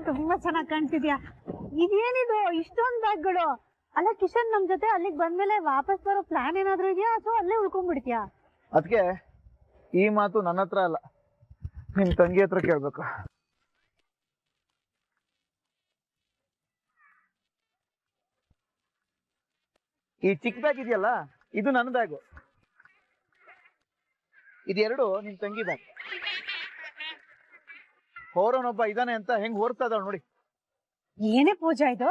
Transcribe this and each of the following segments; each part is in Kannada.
ತುಂಬಾ ಚೆನ್ನಾಗಿ ಕಾಣ್ತಿದ್ಯಾ. ಇದೇನಿದು ಇಷ್ಟೊಂದ್ ಬ್ಯಾಗ್ಗಳು? ಅಲ್ಲ ಕಿಶನ್, ನಮ್ ಜೊತೆ ಅಲ್ಲಿಗೆ ಬಂದ್ಮೇಲೆ ವಾಪಸ್ ಬರೋ ಪ್ಲಾನ್ ಏನಾದ್ರು ಇದೆಯಾ ಅಥವಾ ಅಲ್ಲೇ ಉಳ್ಕೊಂಡ್ಬಿಡ್ತೀಯಾ? ಅದಕ್ಕೆ ಈ ಮಾತು ನನ್ನ ಹತ್ರ ಅಲ್ಲ, ನಿಮ್ ತಂಗಿ ಹತ್ರ ಕೇಳ್ಬೇಕು. ಈ ಚಿಕ್ಕ ಬ್ಯಾಗ್ ಇದೆಯಲ್ಲ, ಇದು ನನ್ನ ಬ್ಯಾಗು. ಇದೆರಡು ನಿಮ್ ತಂಗಿ ಬ್ಯಾಗ್. ಹೋರೋನೊಬ್ಬ ಇದಾನೆ ಅಂತ ಹೆಂಗ್ ಓರ್ತಾ ಇದ್ದಾಳ ನೋಡಿ. ಏನೇ ಪೂಜಾ ಇದು?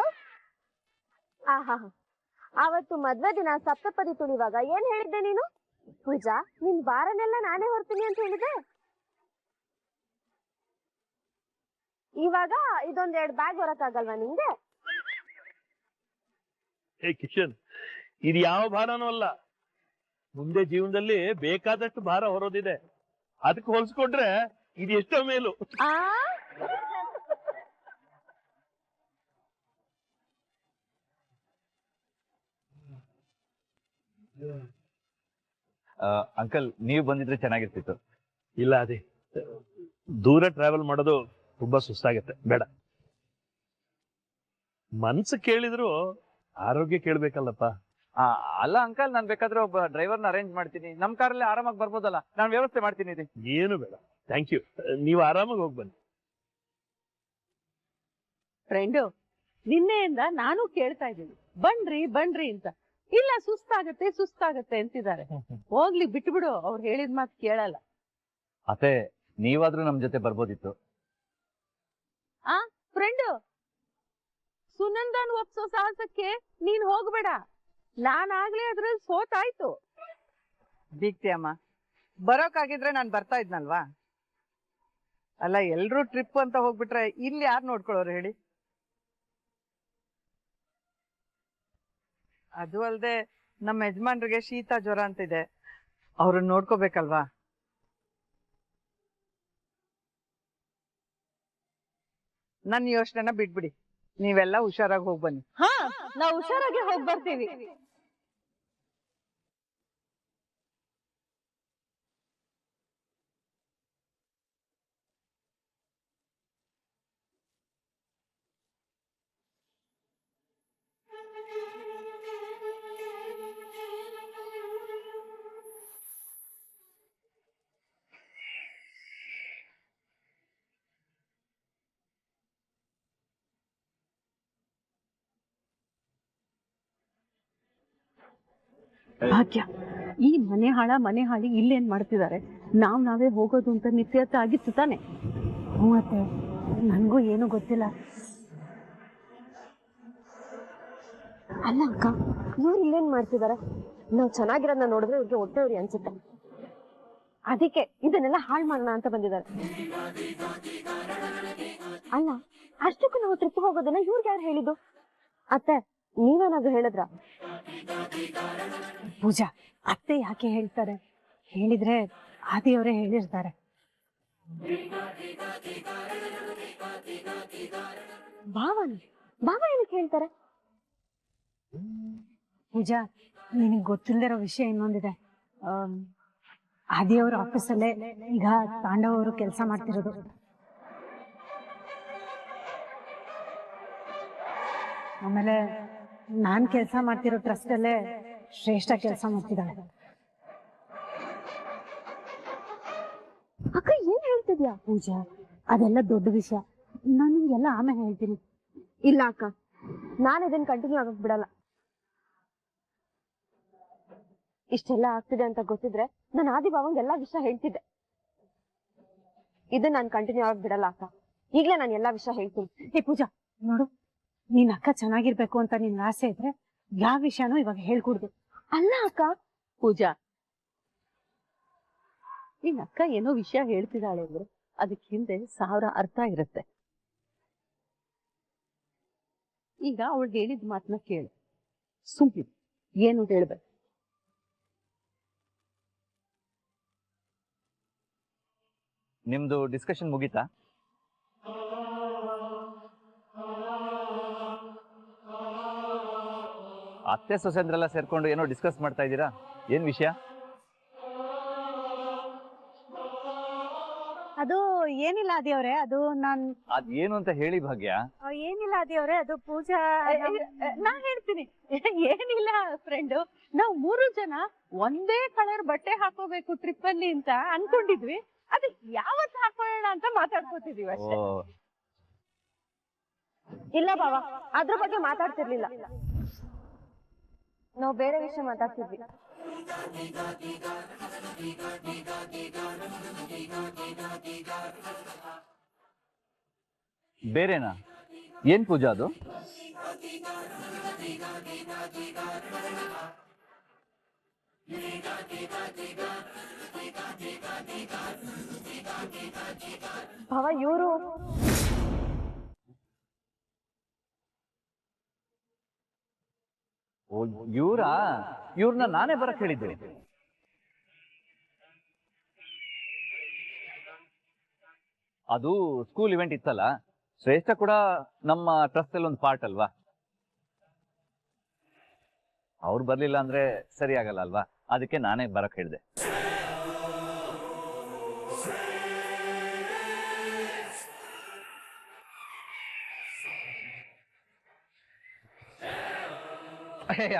ಅವತ್ತು ಮದ್ವೆ ದಿನ ಸಪ್ತಪದಿ ತುಳಿವಾಗ ಏನ್ ಹೇಳಿದ್ದೆ ನೀನು? ಪೂಜಾ, ನಿನ್ ಬಾರನೆಲ್ಲ ನಾನೇ ಹೊರ್ತೀನಿ ಅಂತ ಹೇಳಿದೆ. ಇವಾಗ ಇದೊಂದೆರಡು ಬ್ಯಾಗ್ ಹೊರಕ್ಕಾಗಲ್ವಾ ನಿಂಗೆ? ಹೇ ಕಿಶನ್, ಇದು ಯಾವ ಭಾರನೂ ಅಲ್ಲ. ಮುಂದೆ ಜೀವನದಲ್ಲಿ ಬೇಕಾದಷ್ಟು ಭಾರ ಹೊರೋದಿದೆ. ಅದಕ್ಕೆ ಹೋಲಿಸ್ಕೊಂಡ್ರೆ ಇದು ಎಷ್ಟೋ ಮೇಲು. ಅಂಕಲ್, ನೀವು ಬಂದಿದ್ರೆ ಚೆನ್ನಾಗಿರ್ತಿತ್ತು. ಇಲ್ಲ, ಅದೇ ದೂರ ಟ್ರಾವೆಲ್ ಮಾಡೋದು ತುಂಬಾ ಸುಸ್ತಾಗತ್ತೆ. ಬೇಡ, ಮನ್ಸು ಕೇಳಿದ್ರು ಆರೋಗ್ಯ ಕೇಳ್ಬೇಕಲ್ಲಪ್ಪ. ಅಲ್ಲ ಅಂಕಲ್, ನಾನ್ ಬೇಕಾದ್ರೆ ಒಬ್ಬ ಡ್ರೈವರ್ನ ಅರೇಂಜ್ ಮಾಡ್ತೀನಿ. ನಮ್ ಕಾರಲ್ಲಿ ಆರಾಮಾಗಿ ಬರ್ಬೋದಲ್ಲ, ನಾನು ವ್ಯವಸ್ಥೆ ಮಾಡ್ತೀನಿ. ಏನು ಬೇಡ, ಥ್ಯಾಂಕ್ ಯು. ನೀವು ಆರಾಮಾಗಿ ಹೋಗಿ ಬನ್ನಿ. ಫ್ರೆಂಡು, ನಿನ್ನೆಯಿಂದ ನಾನು ಕೇಳ್ತಾ ಇದ್ದೀನಿ ಬನ್ರಿ ಬನ್ರಿ ಅಂತ. ಇಲ್ಲ, ಸುಸ್ತಾಗತ್ತೆ ಅಂತಿದ್ದಾರೆ. ಹೋಗ್ಲಿ, ಬಿಟ್ಬಿಡು, ಅವ್ರು ಹೇಳಿದ ಮಾತು ಕೇಳಲ್ಲ. ಅತ್ತೆ, ನೀವಾದ್ರೂ ನಮ್ ಜೊತೆ ಬರ್ಬೋದಿತ್ತು. ಫ್ರೆಂಡು, ಸುನಂದನ್ ಒಪ್ಸೋ ಸಾಹಸಕ್ಕೆ ನೀನ್ ಹೋಗ್ಬೇಡ. ನಾನಾಗ್ಲೇ ಅದ್ರಲ್ಲಿ ಸೋತಾಯ್ತು. ದೀಪ್ತಿ ಅಮ್ಮ, ಬರೋಕಾಗಿದ್ರೆ ನಾನು ಬರ್ತಾ ಇದ್ನಲ್ವಾ? ಅಲ್ಲ, ಎಲ್ರೂ ಟ್ರಿಪ್ ಅಂತ ಹೋಗ್ಬಿಟ್ರೆ ಇಲ್ಲಿ ಯಾರು ನೋಡ್ಕೊಳ್ಳೋರು ಹೇಳಿ? ಅದು ಅಲ್ದೆ ನಮ್ಮ ಯಜಮಾನ್ರಿಗೆ ಶೀತ ಜ್ವರ ಅಂತಿದೆ, ಅವ್ರನ್ನ ನೋಡ್ಕೋಬೇಕಲ್ವಾ? ನನ್ನ ಯೋಚನೆನ ಬಿಟ್ಬಿಡಿ, ನೀವೆಲ್ಲ ಹುಷಾರಾಗಿ ಹೋಗಿ ಬನ್ನಿ. ನಾವು ಹುಷಾರಾಗಿ ಹೋಗಿ ಬರ್ತೀವಿ. ಭಾಗ್ಯ, ಈ ಮನೆ ಹಾಳಿ ಇಲ್ಲೇನ್ ಮಾಡ್ತಿದ್ದಾರೆ? ನಾವೇ ಹೋಗೋದು ಅಂತ ನಿಶ್ಚಯತೆ ಆಗಿತ್ತು ತಾನೆ? ಮತ್ತೆ ನನ್ಗೂ ಏನು ಗೊತ್ತಿಲ್ಲ. ಅಲ್ಲ ಅಕ್ಕ, ಇವ್ರು ಇಲ್ಲೇನ್ ಮಾಡ್ತಿದಾರ? ನಾವ್ ಚೆನ್ನಾಗಿರೋದನ್ನ ನೋಡಿದ್ರೆ ಇವ್ರಿಗೆ ಹೊಟ್ಟೆ ಉರಿ ಅನ್ಸುತ್ತೆ. ಅದಕ್ಕೆ ಇದನ್ನೆಲ್ಲ ಹಾಳು ಮಾಡೋಣ ಅಂತ ಬಂದಿದ್ದಾರೆ. ಅಲ್ಲ, ಅಷ್ಟಕ್ಕೂ ನಾವು ಟ್ರಿಪ್ ಹೋಗೋದನ್ನ ಇವ್ರಿಗೆ ಯಾರು ಹೇಳಿದ್ದು? ಅತ್ತೆ, ನೀವೇನಾದ್ರು ಹೇಳಿದ್ರ? ಪೂಜಾ, ಅತ್ತೆ ಯಾಕೆ ಹೇಳ್ತಾರೆ? ಹೇಳಿದ್ರೆ ಆದಿಯವರೇ ಹೇಳಿರ್ತಾರೆ. ಬಾವ ಏನಕ್ಕೆ ಹೇಳ್ತಾರೆ? ಪೂಜಾ, ನಿನಗೆ ಗೊತ್ತಿಲ್ಲದಿರೋ ವಿಷಯ ಇನ್ನೊಂದಿದೆ. ಆದಿಯವರ ಆಫೀಸಲ್ಲೇ ಈಗ ತಾಂಡವ ಅವರು ಕೆಲಸ ಮಾಡ್ತಿರೋದು. ಆಮೇಲೆ ನಾನ್ ಕೆಲಸ ಮಾಡ್ತಿರೋ ಟ್ರಸ್ಟ್ ಅಲ್ಲೇ ಶ್ರೇಷ್ಠ ಕೆಲಸ ಮಾಡ್ತಿದ್ದಾಳೆ. ಅಕ್ಕ, ಏನ್ ಹೇಳ್ತಿದ್ಯಾ? ಪೂಜಾ, ಅದೆಲ್ಲ ದೊಡ್ಡ ವಿಷಯ, ನಾನು ನಿಮ್ಗೆಲ್ಲ ಆಮೇಲೆ ಹೇಳ್ತೀನಿ. ಇಲ್ಲ ಅಕ್ಕ, ನಾನು ಇದನ್ನ ಕಂಟಿನ್ಯೂ ಆಗಕ್ ಬಿಡಲ್ಲ. ಇಷ್ಟೆಲ್ಲ ಆಗ್ತಿದೆ ಅಂತ ಗೊತ್ತಿದ್ರೆ ನಾನು ಆದಿಭಾವಂಗ್ ಎಲ್ಲಾ ವಿಷಯ ಹೇಳ್ತಿದ್ದೆ. ಇದನ್ನ ನಾನು ಕಂಟಿನ್ಯೂ ಆಗಕ್ ಬಿಡಲ್ಲ ಅಕ್ಕ. ಈಗ್ಲೇ ನಾನು ಎಲ್ಲಾ ವಿಷಯ ಹೇಳ್ತೀನಿ. ಹೇ ಪೂಜಾ, ನೋಡು, ನೀನ್ ಅಕ್ಕ ಚೆನ್ನಾಗಿರ್ಬೇಕು ಅಂತ ನಿನ್ ಆಸೆ ಇದ್ರೆ ಯಾವ ವಿಷಯನೂ ಇವಾಗ ಹೇಳ್ಕೊಡ್ದು. ಅಲ್ಲ ಅಕ್ಕ. ಪೂಜಾ, ನಿನ್ ಅಕ್ಕ ಏನೋ ವಿಷಯ ಹೇಳ್ತಿದ್ದಾಳೆ ಅಂದ್ರೆ ಅದಕ್ಕೆ ಹಿಂದೆ 1000 ಅರ್ಥ ಇರುತ್ತೆ. ಈಗ ಅವಳು ಹೇಳಿದ ಮಾತನ್ನ ಕೇಳು, ಸುಮ್ನೆ ಏನು ಹೇಳ್ಬೇಕು. ನಿಮ್ದು ಡಿಸ್ಕಷನ್ ಮುಗೀತಾ? ಅತ್ತೆ ಸೊಸೆಂದ್ರೆಲ್ಲ ಸೇರ್ಕೊಂಡು ಏನೋ ಡಿಸ್ಕಸ್ ಮಾಡ್ತಾ ಇದ್ದೀರಾ, ಏನ್ ವಿಷಯ? ಅದು ಏನಿಲ್ಲ ಅದಿಯವ್ರೆ, ಅದು ಅದ್ ಏನು ಅಂತ ಹೇಳಿ ಭಾಗ್ಯ. ಏನಿಲ್ಲ ಅದಿಯವ್ರೆ, ಅದು ಪೂಜಾ ನಾ ಹೇಳ್ತೀನಿ. ಏನಿಲ್ಲ ಫ್ರೆಂಡು, ನಾವ್ 3 ಜನ ಒಂದೇ ಕಲರ್ ಬಟ್ಟೆ ಹಾಕೋಬೇಕು ಟ್ರಿಪ್ ಅಲ್ಲಿ ಅಂತ ಅನ್ಕೊಂಡಿದ್ವಿ. ಅದು ಯಾವತ್ ಹಾಕೋಣ ಅಂತ ಮಾತಾಡ್ಕೋತಿದೀವಿ ಅಷ್ಟೇ. ಇಲ್ಲ ಬಾವ, ಅದ್ರ ಬಗ್ಗೆ ಮಾತಾಡ್ತಿರ್ಲಿಲ್ಲ, ನಾವು ಬೇರೆ ವಿಷಯ ಮಾತಾಡ್ತಿದ್ವಿ. ಬೇರೆನಾ? ಏನ್ ಪೂಜಾ ಅದು? ಭಾವ, ಇವರು ಇವ್ರನ್ನ ನಾನೇ ಬರಕ್ ಹೇಳಿದ್ದೆ. ಅದು ಸ್ಕೂಲ್ ಇವೆಂಟ್ ಇತ್ತಲ್ಲ, ಶ್ರೇಷ್ಠ ಕೂಡ ನಮ್ಮ ಟ್ರಸ್ಟ್ ಅಲ್ಲಿ ಒಂದು ಪಾರ್ಟ್ ಅಲ್ವಾ. ಅವ್ರು ಬರ್ಲಿಲ್ಲ ಅಂದ್ರೆ ಸರಿ ಆಗಲ್ಲ ಅಲ್ವಾ, ಅದಕ್ಕೆ ನಾನೇ ಬರಕ್ ಹೇಳಿದೆ.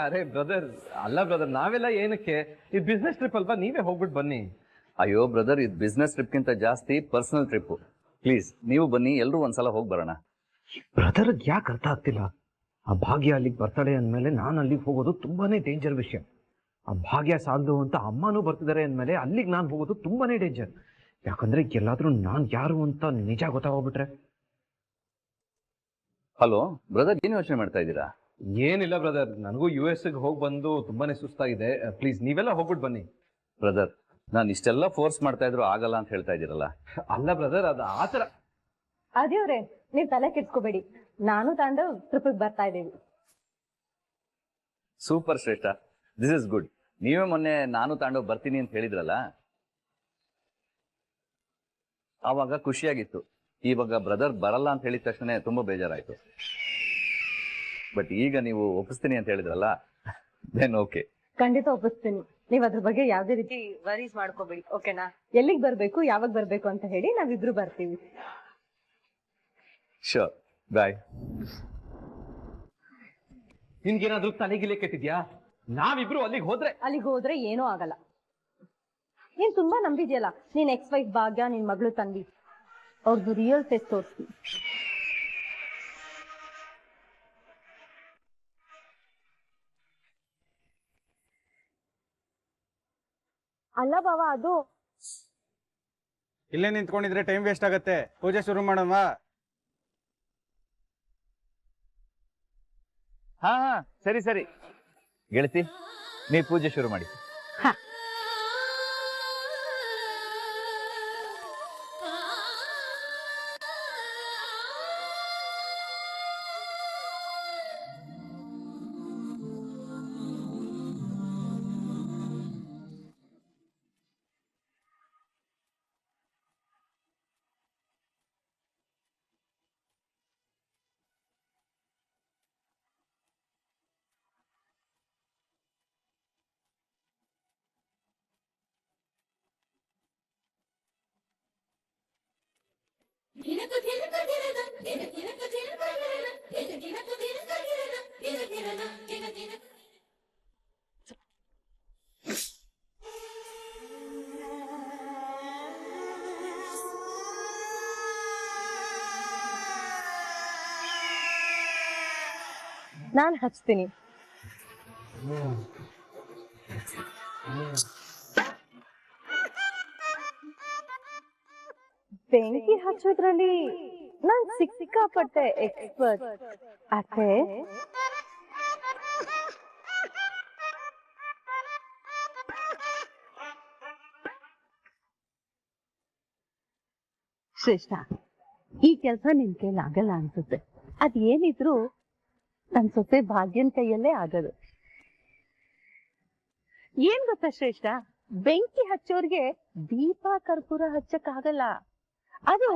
ಅರೆ ಬ್ರದರ್, ಅಲ್ಲ ಬ್ರದರ್, ನಾವೆಲ್ಲ ಏನಕ್ಕೆ? ಈ ಬಿಸ್ನೆಸ್ ಟ್ರಿಪ್ ಅಲ್ವಾ, ನೀವೇ ಹೋಗ್ಬಿಟ್ಟು ಬನ್ನಿ. ಅಯ್ಯೋ ಬ್ರದರ್, ಇದು ಬಿಸ್ನೆಸ್ ಟ್ರಿಪ್ಗಿಂತ ಜಾಸ್ತಿ ಪರ್ಸನಲ್ ಟ್ರಿಪ್. ಪ್ಲೀಸ್ ನೀವು ಬನ್ನಿ, ಎಲ್ರೂ ಒಂದ್ಸಲ ಹೋಗಿ ಬರೋಣ. ಬ್ರದರ್ ಯಾಕೆ ಅರ್ಥ ಆಗ್ತಿಲ್ಲ? ಆ ಭಾಗ್ಯ ಅಲ್ಲಿಗೆ ಬರ್ತಾಳೆ ಅಂದಮೇಲೆ ನಾನು ಅಲ್ಲಿಗೆ ಹೋಗೋದು ತುಂಬಾನೇ ಡೇಂಜರ್ ವಿಷಯ. ಆ ಭಾಗ್ಯ ಸಾಲದು ಅಂತ ಅಮ್ಮನೂ ಬರ್ತಿದ್ದಾರೆ ಅಂದಮೇಲೆ ಅಲ್ಲಿಗೆ ನಾನು ಹೋಗೋದು ತುಂಬಾನೇ ಡೇಂಜರ್. ಯಾಕಂದ್ರೆ ಎಲ್ಲಾದ್ರೂ ನಾನು ಯಾರು ಅಂತ ನಿಜ ಗೊತ್ತಾಗೋಗ್ಬಿಟ್ರೆ. ಹಲೋ ಬ್ರದರ್, ಏನು ಯೋಚನೆ ಮಾಡ್ತಾ ಇದ್ದೀರಾ? ಏನಿಲ್ಲ ಬ್ರದರ್, ನನಗೂ US ಹೋಗಿ ಬಂದು ತುಂಬಾನೇ ಸುಸ್ತಾಗಿದೆ. ಪ್ಲೀಸ್ ನೀವೆಲ್ಲ ಹೋಗ್ಬಿಟ್ಟು ಬನ್ನಿ. ಬ್ರದರ್, ನಾನು ಇಷ್ಟೆಲ್ಲ ಫೋರ್ಸ್ ಮಾಡ್ತಾ ಇದ್ರು ಆಗಲ್ಲ ಅಂತ ಹೇಳ್ತಾ ಇದ್ದೀರಲ್ಲ. ಅಲ್ಲ ಬ್ರದರ್, ಅದು ಆತರ. ಅದೇವ್ರೆ, ನೀವ್ ತಲೆ ಕೆಡ್ಸ್ಕೋಬೇಡಿ, ನಾನು ತಾಂಡು ಟ್ರಿಪ್ ಬರ್ತಾ ಇದ್ದೀವಿ. ಸೂಪರ್ ಶ್ರೇಷ್ಠ, ದಿಸ್ ಇಸ್ ಗುಡ್. ನೀವೇ ಮೊನ್ನೆ ನಾನು ತಾಂಡು ಬರ್ತೀನಿ ಅಂತ ಹೇಳಿದ್ರಲ್ಲ, ಆವಾಗ ಖುಷಿಯಾಗಿತ್ತು. ಇವಾಗ ಬ್ರದರ್ ಬರಲ್ಲ ಅಂತ ಹೇಳಿದ ತಕ್ಷಣ ತುಂಬಾ ಬೇಜಾರಾಯ್ತು. ಬಟ್ ಈಗ ನೀವು ಒಪ್ಪಿಸ್ತೀನಿ ಅಂತ ಹೇಳಿದ್ರಲ್ಲ, ದೆನ್ ಓಕೆ. ಖಂಡಿತ ಒಪ್ಪಿಸ್ತೀನಿ. ನೀವ್ ಅದ್ರ ಬಗ್ಗೆ ಯಾವ್ದೇ ರೀತಿ ವರೀಸ್ ಮಾಡ್ಕೋಬೇಡಿ, ಓಕೆನಾ? ಎಲ್ಲಿಗ್ ಬರ್ಬೇಕು, ಯಾವಾಗ ಬರ್ಬೇಕು ಅಂತ ಹೇಳಿ ನಾವಿಬ್ರು ಬರ್ತೀವಿ. ಶೋರ್, ಬಾಯ್. ನಿನ್ಗೇನಾದ್ರೂ ತಲೆಗಿಲೆ ಕೆಟ್ಟಿದ್ಯಾ? ನಾವಿಬ್ರು ಅಲ್ಲಿಗೆ ಹೋದ್ರೆ ಏನೂ ಆಗಲ್ಲ. ನೀನ್ ತುಂಬಾ ನಂಬಿದ್ಯಲ್ಲ, ನೀನ್ ಎಕ್ಸ್ ವೈಫ್ ಭಾಗ್ಯ, ನಿನ್ ಮಗಳು ತಂದಿ, ಅವ್ರದ್ದು ರಿಯಲ್ ಫೇಸ್ ತೋರಿಸ್ತಿ. ಅಲ್ಲ ಬಾವ, ಅದು ಇಲ್ಲೇ ನಿಂತ್ಕೊಂಡಿದ್ರೆ ಟೈಮ್ ವೇಸ್ಟ್ ಆಗತ್ತೆ. ಪೂಜೆ ಶುರು ಮಾಡೋಣವಾ? ಹಾ ಸರಿ ಸರಿ ಗೆಳತಿ, ನೀವು ಪೂಜೆ ಶುರು ಮಾಡಿ. ನಾನ್ ಹಚ್ತೀನಿ. ಬೆಂಕಿ ಹಚ್ಚೋದ್ರಲ್ಲಿ ನಾನ್ ಸಿಕ್ಕಾಪಟ್ಟೆ ಎಕ್ಸ್ಪರ್ಟ್ ಅತ್ತೆ. ಶ್ರೇಷ್ಠ, ಈ ಕೆಲಸ ನಿನ್ ಕೈಲಿ ಆಗಲ್ಲ ಅನ್ಸುತ್ತೆ. ಅದೇನಿದ್ರು ನನ್ ಸೊಸೆ ಭಾಗ್ಯನ್ ಕೈಯಲ್ಲೇ ಆಗೋದು. ಏನ್ ಗೊತ್ತಾ ಶ್ರೇಷ್ಠ, ಬೆಂಕಿ ಹಚ್ಚೋರ್ಗೆ ದೀಪ ಕರ್ಪೂರ ಹಚ್ಚಕ್ ಆಗಲ್ಲ, ಅದು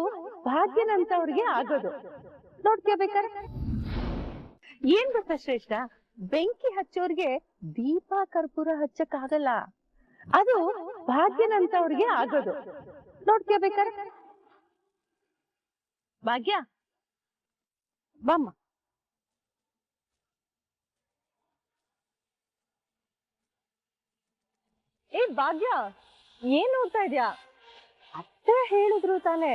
ಭಾಗ್ಯನಂತವ್ರಿಗೆ ಆಗೋದು. ನೋಡ್ಕೋಬೇಕಾರೆ ಏನ್ ಗೊತ್ತಾ ಶ್ರೇಷ್ಠ, ಬೆಂಕಿ ಹಚ್ಚೋರ್ಗೆ ದೀಪ ಕರ್ಪೂರ ಹಚ್ಚಕ್ ಆಗಲ್ಲ, ಅದು ಭಾಗ್ಯನಂತವ್ರಿಗೆ ಆಗೋದು. ನೋಡ್ಕೋಬೇಕಾರೆ ಭಾಗ್ಯ ಬಾಮ್ಮ. ಏ ಭಾಗ್ಯ, ಏನ್ ಓದ್ತಾ ಇದ್ಯಾ? ಅತ್ತೆ ಹೇಳಿದ್ರು ತಾನೆ,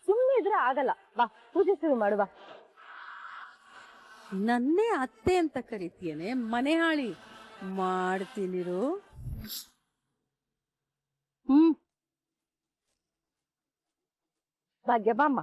ಸುಮ್ಮನೆ ಇದ್ರೆ ಆಗಲ್ಲ. ಬಾ ಪೂಜೆ ಶುರು ಮಾಡುವ. ನನ್ನೇ ಅತ್ತೆ ಅಂತ ಕರಿತೀಯನೆ, ಮನೆ ಹಾಳಿ ಮಾಡ್ತೀನಿರು. ಭಾಗ್ಯ ಬಾಮ್ಮ.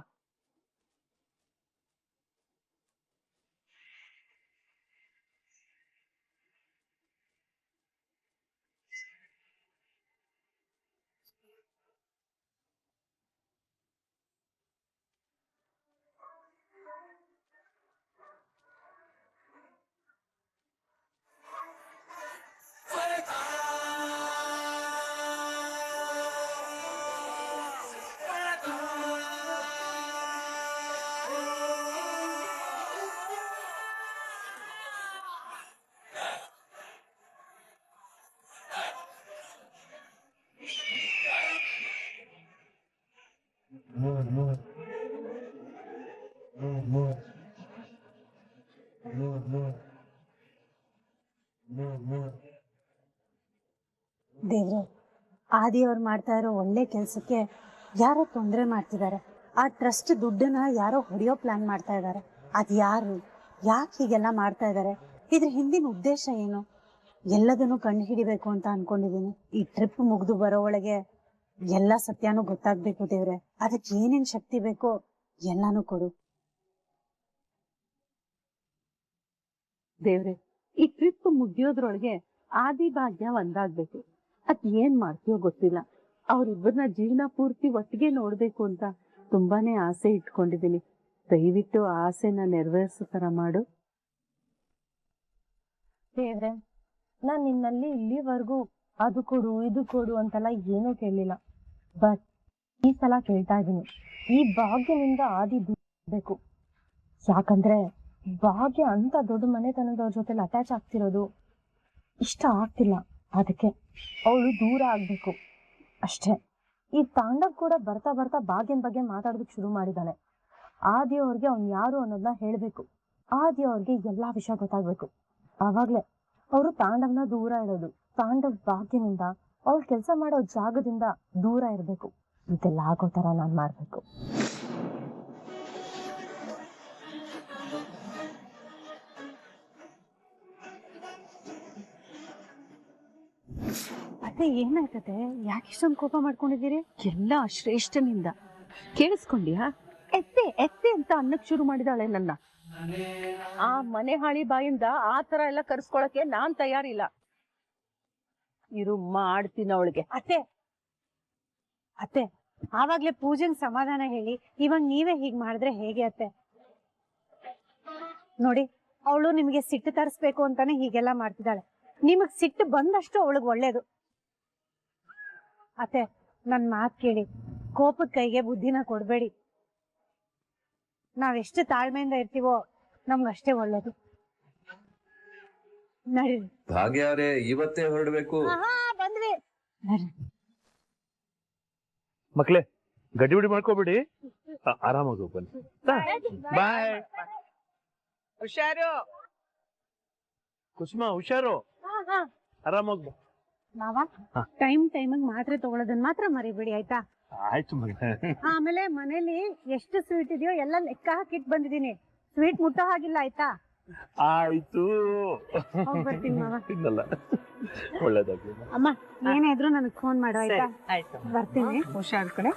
ದೇವ್ರೆ, ಆದಿಯವ್ರು ಮಾಡ್ತಾ ಇರೋ ಒಳ್ಳೆ ಕೆಲ್ಸಕ್ಕೆ ಯಾರೋ ತೊಂದರೆ ಮಾಡ್ತಿದ್ದಾರೆ. ಆ ಟ್ರಸ್ಟ್ ದುಡ್ಡನ್ನ ಯಾರೋ ಹೊಡೆಯೋ ಪ್ಲಾನ್ ಮಾಡ್ತಾ ಇದ್ದಾರೆ. ಅದ್ ಯಾರು, ಯಾಕೆ ಹೀಗೆಲ್ಲ ಮಾಡ್ತಾ ಇದ್ದಾರೆ, ಇದ್ರ ಹಿಂದಿನ ಉದ್ದೇಶ ಏನು, ಎಲ್ಲದನ್ನು ಕಂಡು ಹಿಡಿಬೇಕು ಅಂತ ಅನ್ಕೊಂಡಿದೀನಿ. ಈ ಟ್ರಿಪ್ ಮುಗ್ದು ಬರೋ ಒಳಗೆ ಎಲ್ಲ ಸತ್ಯನೂ ಗೊತ್ತಾಗ್ಬೇಕು ದೇವ್ರೆ. ಅದಕ್ಕೆ ಏನೇನ್ ಶಕ್ತಿ ಬೇಕೋ ಎಲ್ಲಾನು ಕೊಡು ದೇವ್ರೆ. ಈ ಟ್ರಿಪ್ ಮುಗಿಯೋದ್ರೊಳಗೆ ಆದಿ ಭಾಗ್ಯ ಒಂದಾಗ್ಬೇಕು. ಅದ್ ಏನ್ ಮಾಡ್ತೀಯೋ ಗೊತ್ತಿಲ್ಲ. ಅವ್ರಿಬ್ಬರನ್ನ ಜೀವನ ಪೂರ್ತಿ ಒಟ್ಟಿಗೆ ನೋಡ್ಬೇಕು ಅಂತ ತುಂಬಾನೇ ಆಸೆ ಇಟ್ಕೊಂಡಿದೀನಿ. ದಯವಿಟ್ಟು ಆಸೆನ ನೆರವೇರಿಸೋ ತರ ಮಾಡು ದೇವ್ರೆ. ನಾನ್ ನಿನ್ನಲ್ಲಿ ಇಲ್ಲಿವರೆಗೂ ಅದು ಕೊಡು ಇದು ಕೊಡು ಅಂತೆಲ್ಲ ಏನೂ ಕೇಳಲಿಲ್ಲ. ಬಟ್ ಈ ಸಲ ಕೇಳ್ತಾ ಇದೀನಿ, ಈ ಭಾಗ್ಯನಿಂದ ಆದಿ ಬೇಕು. ಯಾಕಂದ್ರೆ ಭಾಗ್ಯ ಅಂತ ದೊಡ್ಡ ಮನೆತನದವ್ರ ಜೊತೆಲಿ ಅಟ್ಯಾಚ್ ಆಗ್ತಿರೋದು ಇಷ್ಟ ಆಗ್ತಿಲ್ಲ. ಅದಕ್ಕೆ ಅವಳು ದೂರ ಆಗ್ಬೇಕು ಅಷ್ಟೇ. ಈ ತಾಂಡವ್ ಕೂಡ ಬರ್ತಾ ಬರ್ತಾ ಭಾಗ್ಯನ ಬಗ್ಗೆ ಮಾತಾಡೋದಕ್ಕೆ ಶುರು ಮಾಡಿದಾನೆ. ಆದಿ ಅವ್ರಿಗೆ ಅವ್ನ್ ಯಾರು ಅನ್ನೋದನ್ನ ಹೇಳ್ಬೇಕು. ಆದಿ ಅವ್ರಿಗೆ ಎಲ್ಲಾ ವಿಷಯ ಗೊತ್ತಾಗ್ಬೇಕು. ಆವಾಗ್ಲೇ ಅವರು ತಾಂಡವ್ನ ದೂರ ಇಡೋದು. ತಾಂಡವ್ ಭಾಗ್ಯನಿಂದ ಅವ್ಳು ಕೆಲಸ ಮಾಡೋ ಜಾಗದಿಂದ ದೂರ ಇರ್ಬೇಕು. ಇದೆಲ್ಲ ಆಗೋ ತರ ನಾನ್ ಮಾಡ್ಬೇಕು. ಅದೇ ಏನಾಯ್ತದೆ, ಯಾಕೆ ಇಷ್ಟೊಂದು ಕೋಪ ಮಾಡ್ಕೊಂಡಿದ್ದೀರಿ? ಎಲ್ಲ ಶ್ರೇಷ್ಠನಿಂದ ಕೇಳಿಸ್ಕೊಂಡ್ಯಾ? ಎತ್ತೆ ಎತ್ತೆ ಅಂತ ಅನ್ನಕ್ ಶುರು ಮಾಡಿದಾಳೆ ನನ್ನ. ಆ ಮನೆ ಹಾಳಿ ಬಾಯಿಂದ ಆ ತರ ಎಲ್ಲ ಕರ್ಸ್ಕೊಳಕ್ಕೆ ನಾನ್ ತಯಾರಿಲ್ಲ. ಇರು ಮಾಡ್ತೀನಿ ಅವಳಿಗೆ. ಅತ್ತೆ ಅತ್ತೆ, ಆವಾಗ್ಲೇ ಪೂಜೆಗೆ ಸಮಾಧಾನ ಹೇಳಿ ಇವಾಗ ನೀವೇ ಹೀಗ್ ಮಾಡಿದ್ರೆ ಹೇಗೆ ಅತ್ತೆ? ನೋಡಿ, ಅವಳು ನಿಮ್ಗೆ ಸಿಟ್ಟು ತರಿಸ್ಬೇಕು ಅಂತಾನೆ ಹೀಗೆಲ್ಲ ಮಾಡ್ತಿದ್ದಾಳೆ. ನಿಮಗ್ ಸಿಟ್ಟು ಬಂದಷ್ಟು ಅವಳಿಗೆ ಒಳ್ಳೇದು. ಅತ್ತೆ, ನನ್ ಮಾತ್ ಕೇಳಿ, ಕೋಪದ ಕೈಗೆ ಬುದ್ಧಿನ ಕೊಡ್ಬೇಡಿ. ನಾವೆಷ್ಟು ತಾಳ್ಮೆಯಿಂದ ಇರ್ತೀವೋ ನಮ್ಗಷ್ಟೇ ಒಳ್ಳೇದು. ನಡೀರಿ. ಭಾಗ್ಯಾರೇ, ಇವತ್ತೇ ಹೊರಡ್ಬೇಕು. ಬಂದ್ವಿ. ಮಕ್ಳೇ, ಗಡಿಬಿಡಿ ಮಾಡ್ಕೋಬೇಡಿ, ಆರಾಮಾಗಿ ಬನ್ನಿ. ಬಾಯ್. ಹುಷಾರು. ಕುಸುಮ, ಹುಷಾರು, ಆರಾಮಾಗಿ ಬಾ. ಮಾವ, ಟೈಮಿಗೆ ಮಾತ್ರೆ ತಗೊಳ್ಳೋದನ್ನ ಮಾತ್ರ ಮರಿಬೇಡಿ ಆಯ್ತಾ? ಆಯ್ತು ಮಗ. ಆಮೇಲೆ ಮನೇಲಿ ಎಷ್ಟು ಸ್ವೀಟ್ ಇದೆಯೋ ಎಲ್ಲ ಲೆಕ್ಕ ಹಾಕಿಟ್ ಬಂದಿದ್ದೀನಿ. ಸ್ವೀಟ್ ಮುಟ್ಟೋ ಹಾಗಿಲ್ಲ ಆಯ್ತಾ? ಆಯ್ತು. ಬರ್ತೀನಿ ಮಾವ. ಇನ್ನಲ್ಲ, ಒಳ್ಳೇದಾಗ್ಲಿ. ಅಮ್ಮ, ಏನೇ ಇದ್ರು ನನಗ್ ಫೋನ್ ಮಾಡು ಆಯ್ತಾ? ಆಯ್ತು, ಬರ್ತೀನಿ. ಹುಷಾರ್ ಕಡೆ.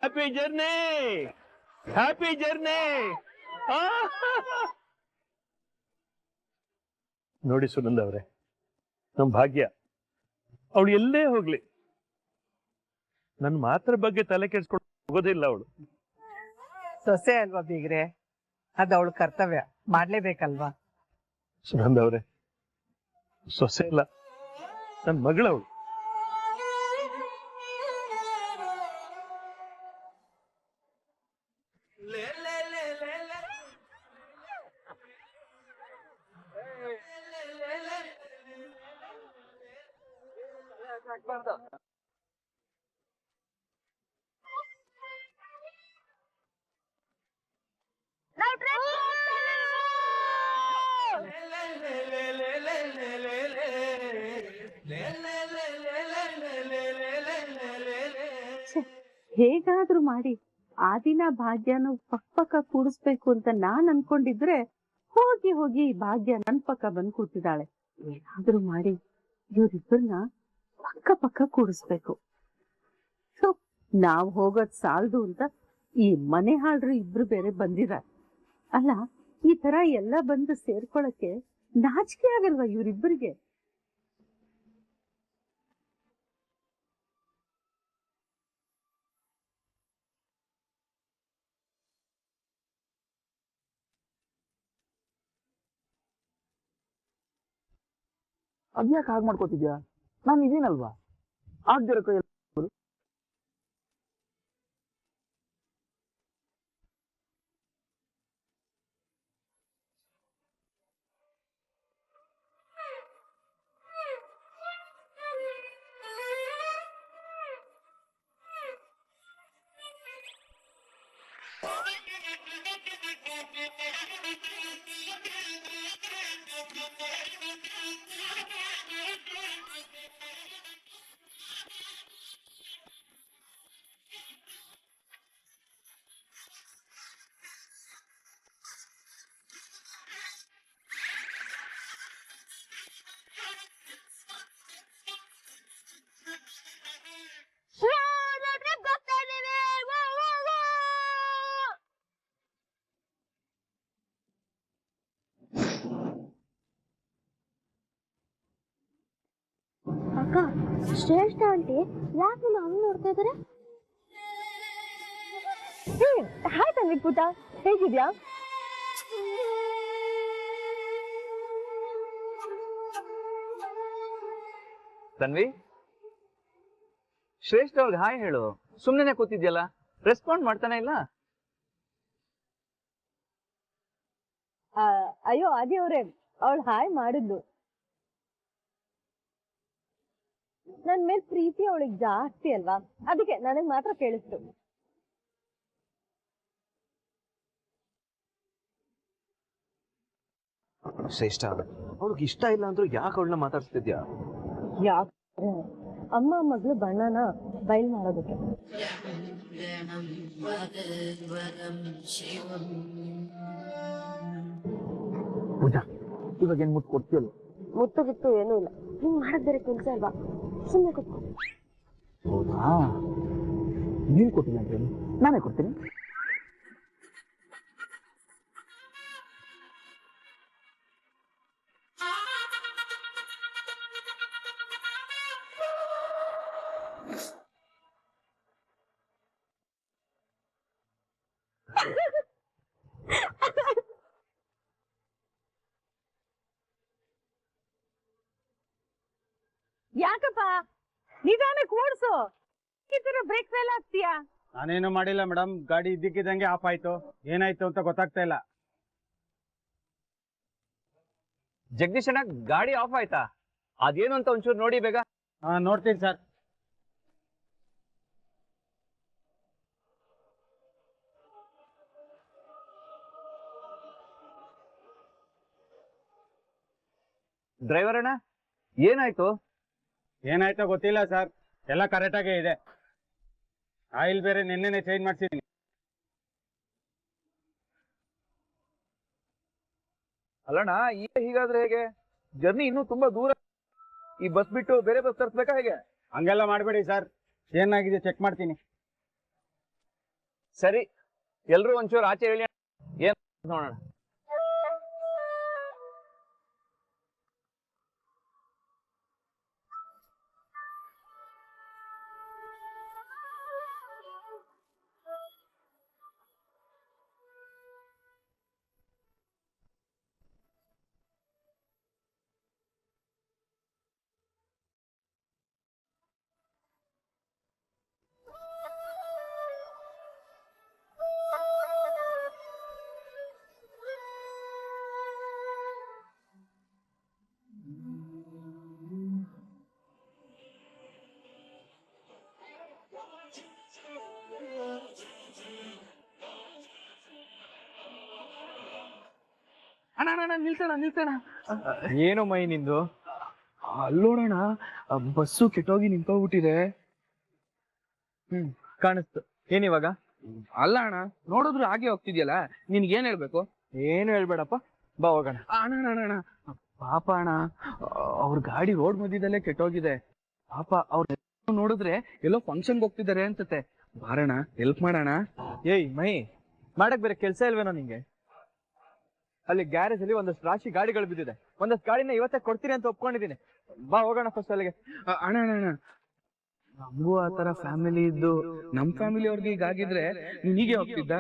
Happy journey, happy journey. ನೋಡಿ ಸುನಂದ ಅವ್ರೆ, ನಮ್ ಭಾಗ್ಯ ಅವಳು ಎಲ್ಲೇ ಹೋಗ್ಲಿ ನನ್ ಮಾತ್ರ ಬಗ್ಗೆ ತಲೆ ಕೆಡ್ಸ್ಕೊಂಡು ಹೋಗೋದಿಲ್ಲ. ಅವಳು ಸೊಸೆ ಅಲ್ವಾ ಬೀಗ್ರೆ, ಅದ್ ಅವಳ ಕರ್ತವ್ಯ, ಮಾಡ್ಲೇಬೇಕಲ್ವಾ? ಸುನಂದ ಅವ್ರೆ, ಸೊಸೆ ಇಲ್ಲ, ನನ್ ಮಗಳವಳು. ಹೇಗಾದ್ರೂ ಮಾಡಿ ಆ ದಿನ ಭಾಗ್ಯನ ಪಕ್ಕ ಕೂಡಿಸ್ಬೇಕು ಅಂತ ನಾನ್ ಅನ್ಕೊಂಡಿದ್ರೆ ಹೋಗಿ ಹೋಗಿ ಭಾಗ್ಯ ನನ್ ಪಕ್ಕ ಬಂದ್ ಕೂತಿದ್ದಾಳೆ. ಏನಾದ್ರೂ ಮಾಡಿ ಇವ್ರಿಬ್ಬರನ್ನ ಪಕ್ಕ ಕೂಡಿಸ್ಬೇಕು. ನಾವ್ ಹೋಗೋದ್ ಸಾಲ್ದು ಅಂತ ಈ ಮನೆ ಹಾಳ್ರು ಇಬ್ರು ಬೇರೆ ಬಂದಿದ್ದಾರೆ. ಅಲ್ಲ, ಈ ತರ ಎಲ್ಲ ಬಂದು ಸೇರ್ಕೊಳಕ್ಕೆ ನಾಚಿಕೆ ಆಗಲ್ವಾ ಇವ್ರಿಬ್ಬರಿಗೆ? ಅದ್ಯಾಕೆ ಹಾಗೆ ಮಾಡ್ಕೋತಿದ್ಯಾ? ನಾನು ಇದೀನಲ್ವಾ, ಆಗ್ದಿರೋ ಕೈ ಅಕ್ಕ, ಶ್ರೇಷ್ಠ ಆಂಟಿ ಯಾಕೆ ಹಂಗ್ ನೋಡ್ತಾ ಇದಾರೆ? ಹಾಯ್ ತನ್ವಿ ಪುಟ, ಹೇಗಿದ್ಯಾ? ತನ್ವಿ, ಶ್ರೇಷ್ಠ ಅವ್ರಿಗೆ ಹಾಯ್ ಹೇಳು. ಸುಮ್ಮನೆ ಕೂತಿದ್ಯಲ್ಲ, ರೆಸ್ಪಾಂಡ್ ಮಾಡ್ತಾನೆ ಇಲ್ಲ. ಅಯ್ಯೋ ಅದೇ ಅವ್ರೆ, ಅವಳು ಹಾಯ್ ಮಾಡಿದ್ಲು. ನನ್ ಮೇಲ್ ಪ್ರೀತಿ ಅವಳಿಗೆ ಜಾಸ್ತಿ ಅಲ್ವಾ, ಅದಕ್ಕೆ ನನಗ್ ಮಾತ್ರ ಕೇಳಿಸ್ತು. ಶ್ರೇಷ್ಠ, ಅವ್ಳಿಗೆ ಇಷ್ಟ ಇಲ್ಲ ಅಂದ್ರೂ ಯಾಕೆ ಅವಳನ್ನ ಮಾತಾಡ್ಸ್ತಿದ್ಯಾ? ಯಾಕೆ ಅಮ್ಮ ಮಗಳು ಬಣ್ಣನ ಬಯಲ್ ಮಾಡೋದಕ್ಕೆ. ಪೂಜಾ, ಇವಾಗ ಏನ್ ಮುಟ್ಟು ಕೊಡ್ತೀಯಲ್ಲ? ಮುತ್ತು ಬಿತ್ತು ಏನೂ ಇಲ್ಲ, ಹಿಂಗ್ ಮಾಡಕ್ ಬೇರೆ ಕೆಲ್ಸ ಅಲ್ವಾ, ಸುಮ್ಮನೆ ಕೂತ್ಕೊ. ಹೌದಾ? ನೀನ್ ಕೊಟ್ಟಿಲ್ಲ ಅಂದ್ರೆ ನಾನೇ ಕೊಡ್ತೀನಿ. ಯಾಕಪ್ಪ ನಿಧಾನಕ್ಕೆ ಓಡಿಸು, ಈ ತರ ಬ್ರೇಕ್ ಫೇಲ್ ಆಗ್ತೀಯಾ? ನಾನೇನು ಮಾಡಿಲ್ಲ ಮೇಡಮ್, ಗಾಡಿ ಇದ್ದಕ್ಕಿದ್ದಂಗೆ ಆಫ್ ಆಯ್ತು. ಏನಾಯ್ತು ಅಂತ ಗೊತ್ತಾಗ್ತಾ ಇಲ್ಲ. ಜಗದೀಶ್ ಅಣ್ಣ, ಗಾಡಿ ಆಫ್ ಆಯ್ತಾ? ಅದೇನು ಅಂತ ಒಂಚೂರು ನೋಡಿ ಬೇಗ. ನೋಡ್ತೀನಿ ಸರ್. ಡ್ರೈವರ್ ಅಣ್ಣ, ಏನಾಯ್ತು? ಏನಾಯ್ತೋ ಗೊತ್ತಿಲ್ಲ ಸರ್, ಎಲ್ಲ ಕರೆಕ್ಟಾಗೇ ಇದೆ. ಆಯಿಲ್ ಬೇರೆ ನಿನ್ನೆನೆ ಚೇಂಜ್ ಮಾಡ್ಸಿದ್ದೀನಿ. ಅಲ್ಲಣ್ಣ, ಈಗ ಹೀಗಾದ್ರೆ ಹೇಗೆ? ಜರ್ನಿ ಇನ್ನೂ ತುಂಬಾ ದೂರ. ಈ ಬಸ್ ಬಿಟ್ಟು ಬೇರೆ ಬಸ್ ತರಿಸ್ಬೇಕಾ ಹೇಗೆ? ಹಂಗೆಲ್ಲ ಮಾಡಬೇಡಿ ಸರ್, ಏನಾಗಿದೆ ಚೆಕ್ ಮಾಡ್ತೀನಿ. ಸರಿ, ಎಲ್ರು ಒಂಚೂರು ಆಚೆ ಹೇಳಿ, ಏನ್ ನೋಡೋಣ. ಅಣ್ಣ ನಿಲ್ಸೋಣ ಏನು ಮೈ ನಿಂದು? ಅಲ್ಲೋಡೋಣ ಬಸ್ಸು ಕೆಟ್ಟೋಗಿ ನಿಂತೋಗ್ಬಿಟ್ಟಿದೆ. ಕಾಣಿಸ್ತು. ಏನಿವಾಗ? ಅಲ್ಲ ಅಣ್ಣ, ನೋಡಿದ್ರು ಹಾಗೆ ಹೋಗ್ತಿದ್ಯಲ್ಲ, ನಿನ್ಗೇನ್ ಹೇಳ್ಬೇಕು? ಏನು ಹೇಳ್ಬೇಡಪ್ಪ, ಬಾ ಹೋಗೋಣ. ಅಣ್ಣ ಪಾಪ ಅಣ್ಣ, ಅವ್ರ ಗಾಡಿ ರೋಡ್ ಮಧ್ಯದಲ್ಲೇ ಕೆಟ್ಟೋಗಿದೆ. ಪಾಪ ಅವ್ರ ನೋಡಿದ್ರೆ ಎಲ್ಲೋ ಫಂಕ್ಷನ್ಗೆ ಹೋಗ್ತಿದ್ದಾರೆ ಅನ್ಸುತ್ತೆ. ಬಾರಣ, ಹೆಲ್ಪ್ ಮಾಡೋಣ. ಏಯ್ ಮೈ, ಮಾಡಕ್ ಬೇರೆ ಕೆಲ್ಸ ಇಲ್ವೇನೋ ನಿಂಗೆ? ಅಲ್ಲಿ ಗ್ಯಾರೇಜ್ ಅಲ್ಲಿ ಒಂದಷ್ಟು ರಾಶಿ ಗಾಡಿಗಳು ಬಿದ್ದಿದೆ. ಒಂದಷ್ಟು ಗಾಡಿನ ಇವತ್ತೇ ಕೊಡ್ತೀನಿ ಅಂತ ಒಪ್ಕೊಂಡಿದ್ದೀನಿ. ಬಾ ಹೋಗೋಣ ಫಸ್ಟ್ ಅಲ್ಲಿಗೆ. ಅಣ್ಣ ನಮಗೂ ಆತರ ಫ್ಯಾಮಿಲಿ ಇದ್ದು ನಮ್ ಫ್ಯಾಮಿಲಿ ಅವ್ರಿಗೆ ಹೀಗಾಗಿದ್ರೆ ನೀನ್ ಹೀಗೆ ಹೋಗ್ತಿದ್ದ?